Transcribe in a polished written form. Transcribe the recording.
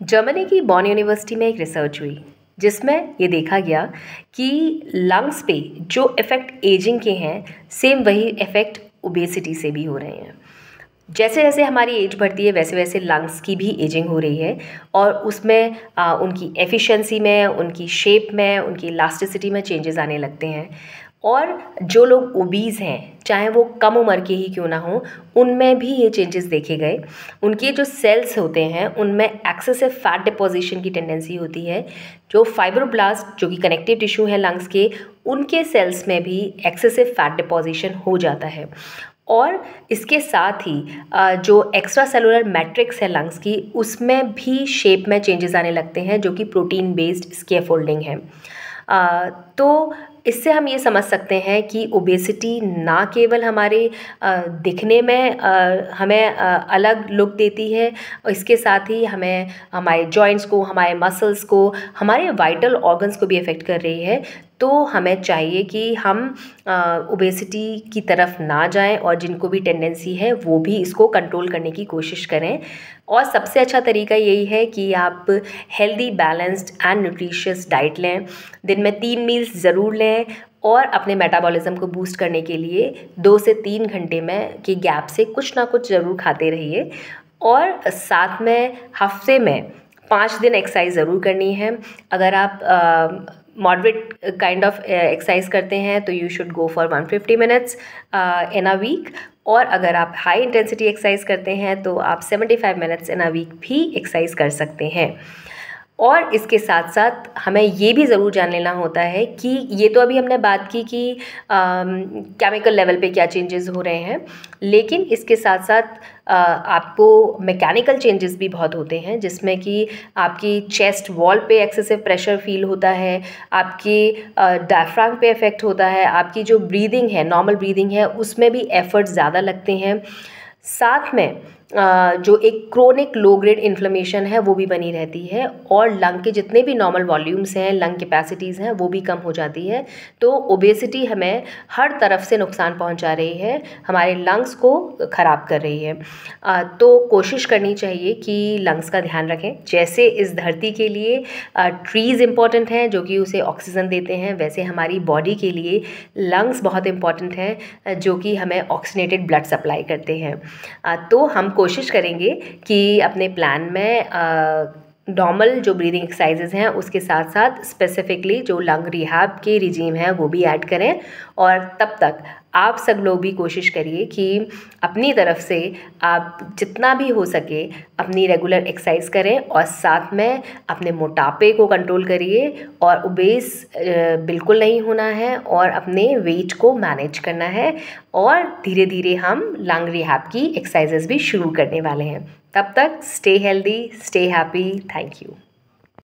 Germany की बॉन university में एक रिसर्च हुई जिसमें ये देखा गया कि लंग्स पे जो इफ़ेक्ट एजिंग के हैं सेम वही इफ़ेक्ट ओबेसिटी से भी हो रहे हैं। जैसे जैसे हमारी एज बढ़ती है वैसे वैसे लंग्स की भी एजिंग हो रही है और उसमें उनकी एफिशिएंसी में, उनकी शेप में, उनकी इलास्टिसिटी में चेंजेस आने लगते हैं। और जो लोग ओबीज़ हैं, चाहे वो कम उम्र के ही क्यों ना हो, उनमें भी ये चेंजेस देखे गए। उनके जो सेल्स होते हैं उनमें एक्सेसिव फैट डिपोजिशन की टेंडेंसी होती है। जो फाइब्रोब्लास्ट जो कि कनेक्टिव टिश्यू है लंग्स के, उनके सेल्स में भी एक्सेसिव फैट डिपोजिशन हो जाता है। और इसके साथ ही जो एक्स्ट्रा सेलुलर मैट्रिक्स है लंग्स की, उसमें भी शेप में चेंजेस आने लगते हैं जो कि प्रोटीन बेस्ड स्कैफोल्डिंग है। तो इससे हम ये समझ सकते हैं कि ओबेसिटी ना केवल हमारे दिखने में हमें अलग लुक देती है, इसके साथ ही हमें हमारे जॉइंट्स को, हमारे मसल्स को, हमारे वाइटल ऑर्गन्स को भी अफेक्ट कर रही है। तो हमें चाहिए कि हम ओबेसिटी की तरफ ना जाएं और जिनको भी टेंडेंसी है वो भी इसको कंट्रोल करने की कोशिश करें। और सबसे अच्छा तरीका यही है कि आप healthy, balanced and nutritious diet लें। दिन में 3 मील्स ज़रूर लें और अपने मेटाबॉलिज्म को बूस्ट करने के लिए 2 से 3 घंटे में के गैप से कुछ ना कुछ ज़रूर खाते रहिए। और साथ में हफ्ते में 5 दिन एक्सरसाइज ज़रूर करनी है। अगर आप मॉडरेट काइंड ऑफ एक्सरसाइज करते हैं तो you should go for 150 minutes in a week. और अगर आप हाई इंटेंसिटी एक्सरसाइज करते हैं तो आप 75 मिनट्स इन अ वीक भी एक्सरसाइज कर सकते हैं। और इसके साथ साथ हमें ये भी ज़रूर जान लेना होता है कि ये तो अभी हमने बात की कि केमिकल लेवल पे क्या चेंजेस हो रहे हैं, लेकिन इसके साथ साथ आपको मैकेनिकल चेंजेस भी बहुत होते हैं जिसमें कि आपकी चेस्ट वॉल पे एक्सेसिव प्रेशर फील होता है, आपकी डायफ्राम पे इफ़ेक्ट होता है, आपकी जो ब्रीदिंग है, नॉर्मल ब्रीदिंग है, उसमें भी एफर्ट्स ज़्यादा लगते हैं। साथ में जो एक क्रोनिक लो ग्रेड इन्फ्लेमेशन है वो भी बनी रहती है और लंग के जितने भी नॉर्मल वॉल्यूम्स हैं, लंग कैपेसिटीज़ हैं, वो भी कम हो जाती है। तो ओबेसिटी हमें हर तरफ से नुकसान पहुंचा रही है, हमारे लंग्स को ख़राब कर रही है। तो कोशिश करनी चाहिए कि लंग्स का ध्यान रखें। जैसे इस धरती के लिए ट्रीज़ इम्पॉर्टेंट हैं जो कि उसे ऑक्सीजन देते हैं, वैसे हमारी बॉडी के लिए लंग्स बहुत इम्पॉर्टेंट हैं जो कि हमें ऑक्सीनेटेड ब्लड सप्लाई करते हैं। तो हम कोशिश करेंगे कि अपने प्लान में नॉर्मल जो ब्रीदिंग एक्सरसाइजेज हैं उसके साथ साथ स्पेसिफिकली जो लंग रिहैब के रिजीम है वो भी ऐड करें। और तब तक आप सब लोग भी कोशिश करिए कि अपनी तरफ से आप जितना भी हो सके अपनी रेगुलर एक्सरसाइज करें और साथ में अपने मोटापे को कंट्रोल करिए और ओबेस बिल्कुल नहीं होना है और अपने वेट को मैनेज करना है। और धीरे धीरे हम लंग रिहैब की एक्सरसाइजेज भी शुरू करने वाले हैं। तब तक stay healthy, stay happy. Thank you.